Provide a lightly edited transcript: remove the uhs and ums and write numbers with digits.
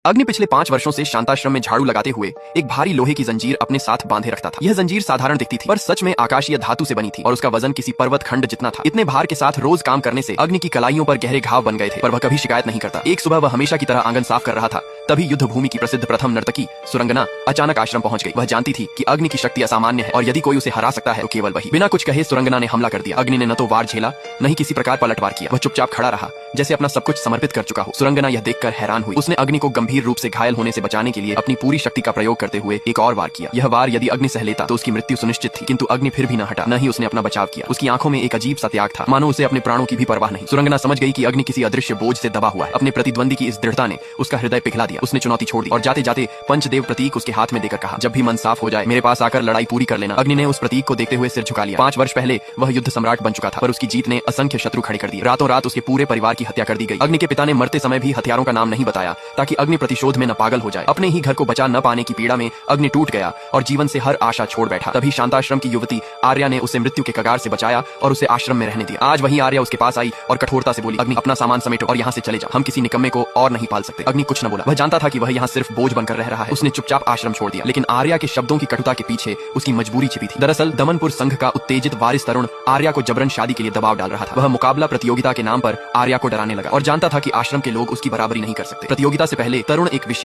अग्नि पिछले 5 वर्षों से शांताश्रम में झाड़ू लगाते हुए एक भारी लोहे की जंजीर अपने साथ बांधे रखता था। यह जंजीर साधारण दिखती थी पर सच में आकाशीय धातु से बनी थी और उसका वजन किसी पर्वत खंड जितना था। इतने भार के साथ रोज काम करने से अग्नि की कलाइयों पर गहरे घाव बन गए थे, पर वह कभी शिकायत नहीं करता। एक सुबह वह हमेशा की तरह आंगन साफ कर रहा था, तभी युद्ध भूमि की प्रसिद्ध प्रथम नर्तकी सुरंगना अचानक आश्रम पहुंच गई। वह जानती थी कि अग्नि की शक्ति असामान्य है और यदि कोई उसे हरा सकता है तो केवल वही। बिना कुछ कहे सुरंगना ने हमला कर दिया। अग्नि ने न तो वार झेला न ही किसी प्रकार पलटवार किया। वह चुपचाप खड़ा रहा जैसे अपना सब कुछ समर्पित कर चुका हो। सुरंगना यह देखकर हैरान हुई। उसने अग्नि को गंभीर रूप से घायल होने से बचाने के लिए अपनी पूरी शक्ति का प्रयोग करते हुए एक और वार किया। यह वार यदि अग्नि सह लेता तो उसकी मृत्यु सुनिश्चित थी, किंतु अग्नि फिर भी न हटा, न ही उसने अपना बचाव किया। उसकी आंखों में एक अजीब सा त्याग था, मानो उसे अपने प्राणों की भी परवाह नहीं। सुरंगना समझ गई कि अग्नि किसी अदृश्य बोझ से दबा हुआ है। अपने प्रतिद्वंदी की इस दृढ़ता ने उसका हृदय पिघला दिया। उसने चुनौती छोड़ दी और जाते जाते पंचदेव प्रतीक उसके हाथ में देकर कहा, जब भी मन साफ हो जाए मेरे पास आकर लड़ाई पूरी कर लेना। अग्नि ने उस प्रतीक को देखते हुए सिर झुका लिया। 5 वर्ष पहले वह युद्ध सम्राट बन चुका था, पर उसकी जीत ने असंख्य शत्रु खड़े कर दिए। रातों रात उसके पूरे परिवार की हत्या कर दी गई। अग्नि के पिता ने मरते समय भी हथियारों का नाम नहीं बताया ताकि अग्नि प्रतिशोध में न पागल हो जाए। अपने ही घर को बचा न पाने की पीड़ा में अग्नि टूट गया और जीवन से हर आशा छोड़ बैठा। तभी शांताश्रम की युवती आर्या ने उसे मृत्यु के कगार से बचाया और उसे आश्रम में रहने दिया। आज वही आर्या उसके पास आई और कठोरता से बोली, अग्नि अपना सामान समेटो और यहाँ से चले जाओ, हम किसी निकम्मे को और नहीं पाल सकते। अग्नि कुछ न बोला। वह जानता था कि वह यहाँ सिर्फ बोझ बनकर रह रहा है। उसने चुपचाप आश्रम छोड़ दिया, लेकिन आर्या के शब्दों की कटुता के पीछे उसकी मजबूरी छिपी थी। दरअसल दमनपुर संघ का उत्तेजित वारिस तरुण आर्या को जबरन शादी के लिए दबाव डाल रहा था। वह मुकाबला प्रतियोगिता के नाम पर आर्या को डराने लगा और जानता था कि आश्रम के लोग उसकी बराबरी नहीं कर सकते। प्रतियोगिता से पहले तरुण एक